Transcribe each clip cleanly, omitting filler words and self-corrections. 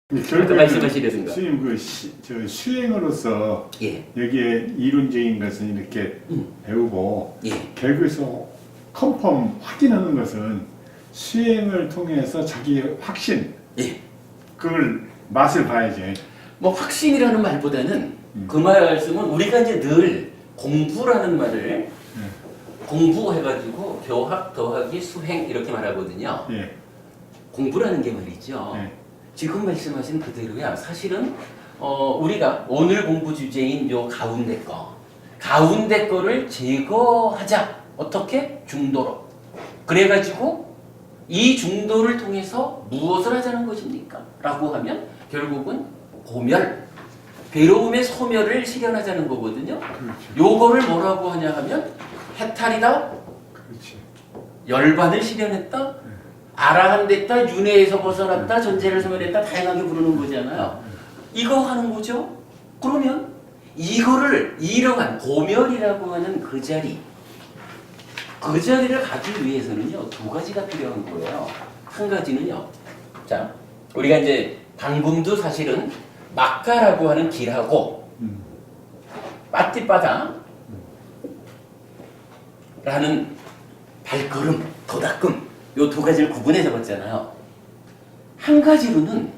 결국 말씀하시려든가. 스님 저 수행으로서 예. 여기에 이론적인 것은 이렇게 배우고 예. 결국에서 컨펌 확인하는 것은 수행을 통해서 자기 확신 예. 그걸 맛을 봐야지. 뭐 확신이라는 말보다는 그 말씀은 우리가 이제 늘 공부라는 말을 공부해가지고 교학 더하기 수행 이렇게 말하거든요. 예. 공부라는 게 말이죠. 예. 지금 말씀하신 그대로야. 사실은 우리가 오늘 공부 주제인 요 가운데 거를 제거하자. 어떻게? 중도로. 그래가지고 이 중도를 통해서 무엇을 하자는 것입니까? 라고 하면 결국은 고멸, 괴로움의 소멸을 실현하자는 거거든요. 그렇죠. 요거를 뭐라고 하냐 하면 해탈이다, 그렇지. 열반을 실현했다, 아라한됐다, 윤회에서 벗어났다, 전제를 소멸했다, 다양하게 부르는 거잖아요. 이거 하는 거죠. 그러면 이거를 이러한 고멸이라고 하는 그 자리를 가기 위해서는요, 두 가지가 필요한 거예요. 한 가지는요, 자, 우리가 이제 방금도 사실은 막가라고 하는 길하고 빠띠바다 라는 발걸음, 도닦음 요 두 가지를 구분해서 봤잖아요. 한 가지로는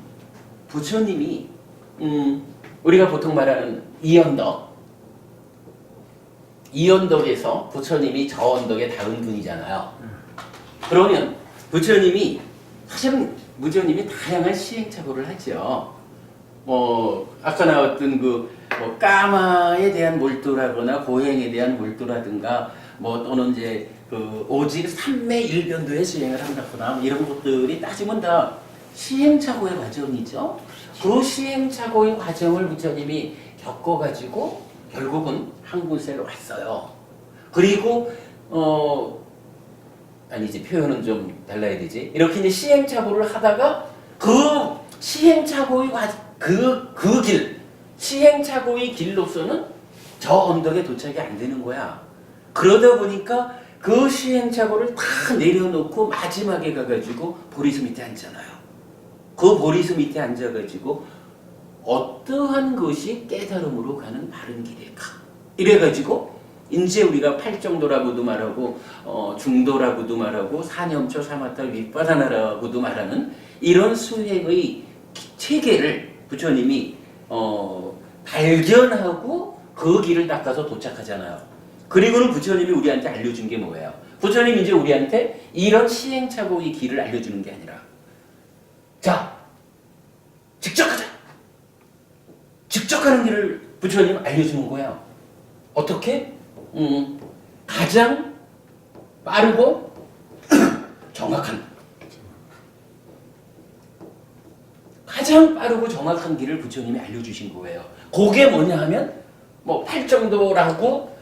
부처님이 우리가 보통 말하는 이언덕에서 부처님이 저 언덕에 닿은 분이잖아요. 그러면 부처님이 사실은 부처님이 다양한 시행착오를 하죠. 아까 나왔던 뭐 까마에 대한 몰두라거나 고행에 대한 몰두라든가 또는 이제 오직 삼매일변도의 수행을 한다거나 이런 것들이 따지면 다 시행착오의 과정이죠. 그 시행착오의 과정을 부처님이 겪어가지고 결국은 한 곳에 왔어요. 그리고 아니지, 표현은 좀 달라야 되지. 이렇게 이제 시행착오를 하다가 그 시행착오의 시행착오의 길로서는 저 언덕에 도착이 안 되는 거야. 그러다 보니까 그 시행착오를 다 내려놓고 마지막에 가가지고 보리수 밑에 앉잖아요. 그 보리수 밑에 앉아가지고 어떠한 것이 깨달음으로 가는 바른 길일까? 이래가지고 이제 우리가 팔정도라고도 말하고 중도라고도 말하고 사념초 사마타 윗바다나라고도 말하는 이런 수행의 체계를 부처님이 발견하고 그 길을 닦아서 도착하잖아요. 그리고는 부처님이 우리한테 알려준 게 뭐예요? 부처님이 이제 우리한테 이런 시행착오의 길을 알려주는 게 아니라 자, 직접 하자! 직접 가는 길을 부처님 알려주는 거예요. 어떻게? 가장 빠르고 정확한 길을 부처님이 알려주신 거예요. 그게 뭐냐 하면 팔정도라고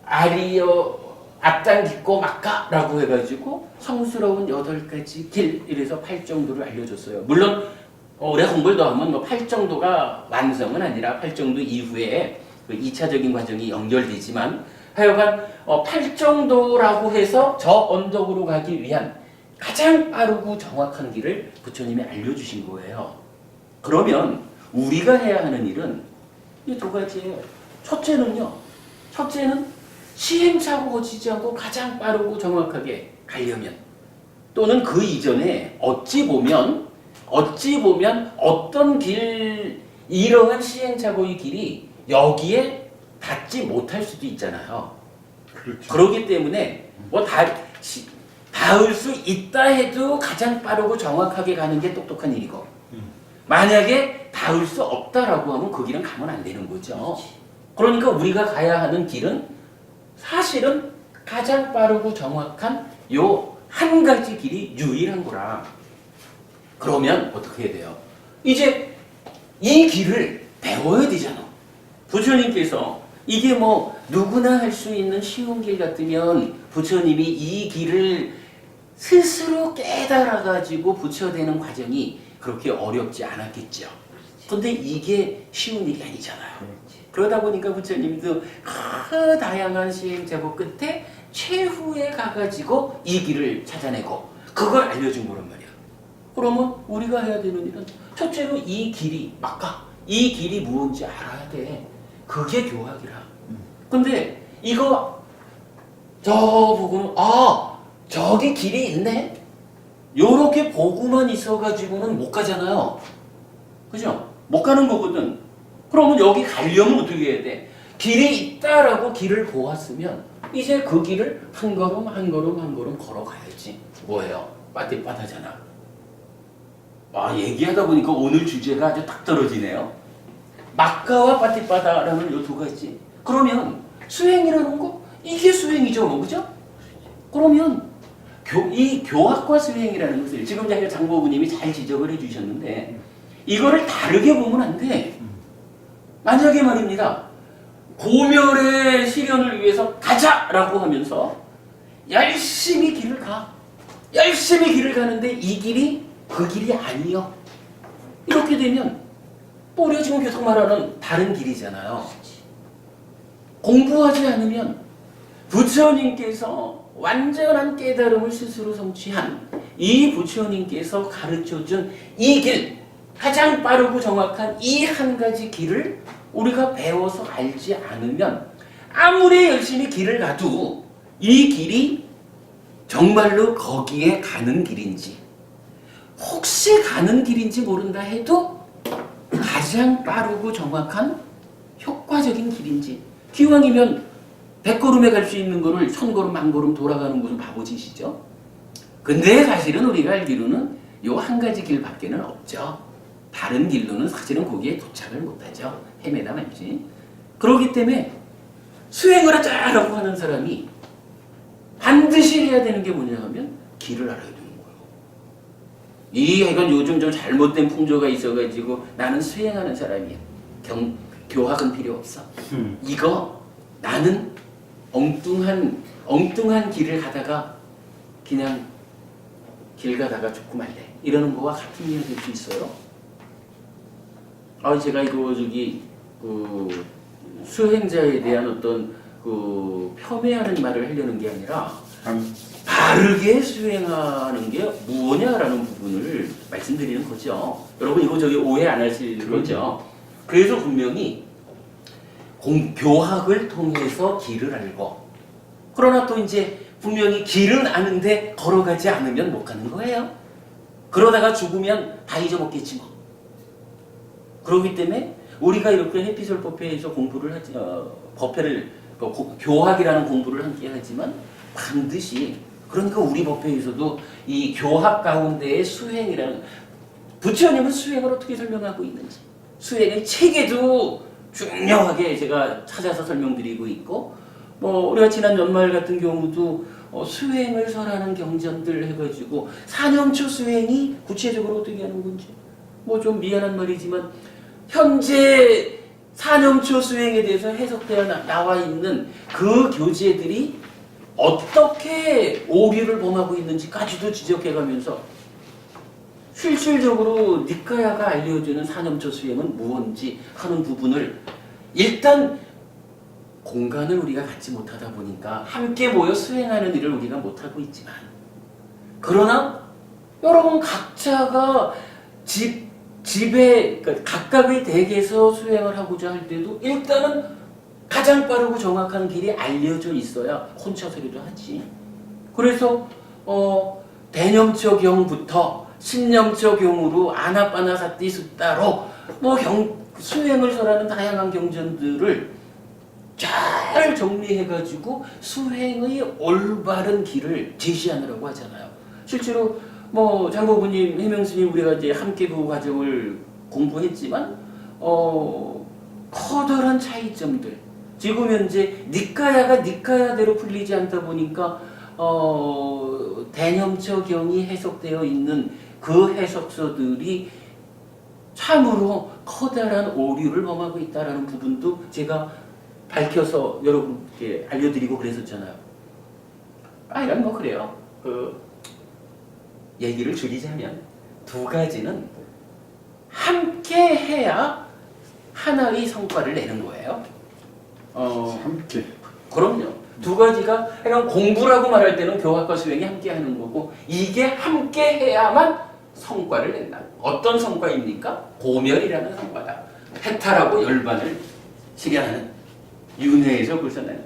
아리여 앞당 깊고 막가라고 해가지고 성스러운 8가지 길 이래서 팔정도를 알려줬어요. 물론 우리가 공부를 더 하면 팔정도가 완성은 아니라 팔정도 이후에 그 2차적인 과정이 연결되지만 하여간 팔정도라고 해서 저 언덕으로 가기 위한 가장 빠르고 정확한 길을 부처님이 알려주신 거예요. 그러면 우리가 해야 하는 일은 이 두 가지예요. 첫째는 시행착오 거치지 않고 가장 빠르고 정확하게 가려면, 또는 그 이전에 어찌 보면 어떤 이러한 시행착오의 길이 여기에 닿지 못할 수도 있잖아요. 그렇죠. 그렇기 때문에 닿을 수 있다 해도 가장 빠르고 정확하게 가는 게 똑똑한 일이고, 만약에 닿을 수 없다라고 하면 그 길은 가면 안 되는 거죠. 그러니까 우리가 가야 하는 길은 사실은 가장 빠르고 정확한 요 한 가지 길이 유일한 거라. 그러면 어떻게 해야 돼요? 이제 이 길을 배워야 되잖아. 부처님께서 이게 누구나 할 수 있는 쉬운 길 같으면 부처님이 이 길을 스스로 깨달아가지고 부처되는 과정이 그렇게 어렵지 않았겠죠. 근데 이게 쉬운 일이 아니잖아요. 그러다 보니까 부처님이 그 다양한 시행착오 끝에 최후에 가가지고 이 길을 찾아내고 그걸 알려준 거란 말이야. 그러면 우리가 해야 되는 일은 첫째로 이 길이 막가. 이 길이 무엇인지 알아야 돼. 그게 교학이라. 근데 이거 저 보고는 저기 길이 있네. 요렇게 보고만 있어가지고는 못 가잖아요. 그죠? 못 가는 거거든. 그러면 여기 가려면 어떻게 해야 돼? 길이 있다라고 길을 보았으면 이제 그 길을 한 걸음 한 걸음 한 걸음 걸어가야지. 뭐예요? 빠띠빠다잖아. 얘기하다 보니까 오늘 주제가 아주 딱 떨어지네요. 막가와 빠띠빠다라는 요 두 가지. 그러면 수행이라는 거 이게 수행이죠, 뭐 그죠? 그러면 이 교학과 수행이라는 것을 지금 장보부님이 잘 지적을 해주셨는데 이거를 다르게 보면 안 돼. 만약에 말입니다. 고멸의 실현을 위해서 가자라고 하면서 열심히 길을 가. 열심히 길을 가는데 이 길이 그 길이 아니요. 이렇게 되면 또 우리가 지금 계속 말하는 다른 길이잖아요. 공부하지 않으면 부처님께서 완전한 깨달음을 스스로 성취한 이 부처님께서 가르쳐준 이 길, 가장 빠르고 정확한 이 한 가지 길을 우리가 배워서 알지 않으면 아무리 열심히 길을 가도 이 길이 정말로 거기에 가는 길인지 혹시 가는 길인지 모른다 해도 가장 빠르고 정확한 효과적인 길인지 기왕이면 100걸음에 갈 수 있는 거를 1000걸음, 1000걸음 돌아가는 무슨 바보짓이죠. 근데 사실은 우리가 알기로는 요 한 가지 길밖에는 없죠. 다른 길로는 사실은 거기에 도착을 못하죠. 헤매다 말지. 그렇기 때문에 수행을 하자라고 하는 사람이 반드시 해야 되는 게 뭐냐 하면 길을 알아야 되는 거예요. 이건 요즘 좀 잘못된 풍조가 있어가지고 나는 수행하는 사람이야. 교학은 필요 없어. 이거 나는 엉뚱한 길을 가다가 그냥 길 가다가 죽고 말래. 이러는 거와 같은 이야기 될 수 있어요. 제가 이거 수행자에 대한 어떤 폄훼하는 말을 하려는 게 아니라 바르게 수행하는 게 무엇냐라는 부분을 말씀드리는 거죠. 여러분 이거 오해 안 하실 거죠. 그래서 분명히 교학을 통해서 길을 알고 그러나 또 이제 분명히 길은 아는데 걸어가지 않으면 못 가는 거예요. 그러다가 죽으면 다 잊어먹겠지 뭐. 그렇기 때문에 우리가 이렇게 해피솔법회에서 공부를 하지, 법회를 교학이라는 공부를 함께 하지만 반드시 그러니까 우리 법회에서도 이 교학 가운데의 수행이라는 부처님은 수행을 어떻게 설명하고 있는지 수행의 체계도 중요하게 제가 찾아서 설명드리고 있고 우리가 지난 연말 같은 경우도 수행을 설하는 경전들 해가지고 사념초 수행이 구체적으로 어떻게 하는 건지 좀 미안한 말이지만 현재 사념초 수행에 대해서 해석되어 나와 있는 그 교재들이 어떻게 오류를 범하고 있는지까지도 지적해가면서 실질적으로 니카야가 알려주는 사념초 수행은 무엇인지 하는 부분을 일단 공간을 우리가 갖지 못하다 보니까 함께 모여 수행하는 일을 우리가 못하고 있지만 그러나 여러분 각자가 집에 그러니까 각각의 댁에서 수행을 하고자 할 때도 일단은 가장 빠르고 정확한 길이 알려져 있어야 혼자서라도 하지. 그래서 대념처경부터 신념처경으로 아나빠나사티 숫다로 수행을 설하는 다양한 경전들을 잘 정리해가지고 수행의 올바른 길을 제시하느라고 하잖아요. 실제로 장보부님, 해명스님 우리가 이제 함께 그 과정을 공부했지만 커다란 차이점들 지금 현재 니카야가 니카야대로 풀리지 않다 보니까 대념처경이 해석되어 있는 그 해석서들이 참으로 커다란 오류를 범하고 있다는 부분도 제가 밝혀서 여러분께 알려드리고 그랬었잖아요. 이건 그래요. 얘기를 줄이자면 두 가지는 함께 해야 하나의 성과를 내는 거예요. 함께. 그럼요. 두 가지가 약간 공부라고 말할 때는 교학과 수행이 함께 하는 거고 이게 함께 해야만 성과를 낸다. 어떤 성과입니까? 고멸이라는 성과다. 해탈하고 열반을 실현하는 윤회에서 불선하는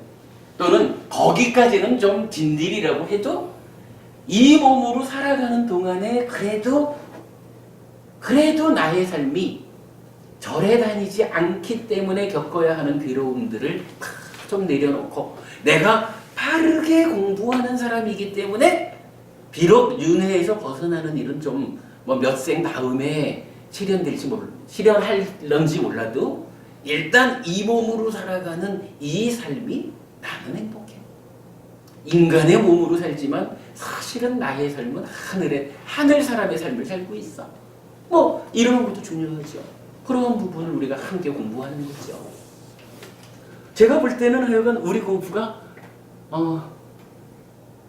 또는 거기까지는 좀 딘딜이라고 해도 이 몸으로 살아가는 동안에 그래도 나의 삶이 절에 다니지 않기 때문에 겪어야 하는 괴로움들을 다 좀 내려놓고 내가 바르게 공부하는 사람이기 때문에 비록 윤회에서 벗어나는 일은 좀 뭐 몇 생 다음에 실현할런지 몰라도 일단 이 몸으로 살아가는 이 삶이 나는 행복해. 인간의 몸으로 살지만 사실은 나의 삶은 하늘 사람의 삶을 살고 있어. 뭐 이런 것도 중요하죠. 그런 부분을 우리가 함께 공부하는 거죠. 제가 볼 때는 하여간 우리 공부가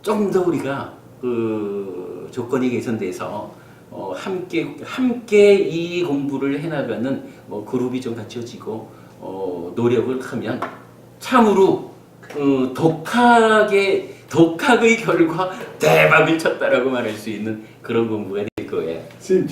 좀 더 우리가 그 조건이 개선돼서 함께 이 공부를 해나가는 그룹이 좀 갖춰지고 노력을 하면 참으로 독학의 결과 대박을 쳤다라고 말할 수 있는 그런 공부가 될 거예요. 선생님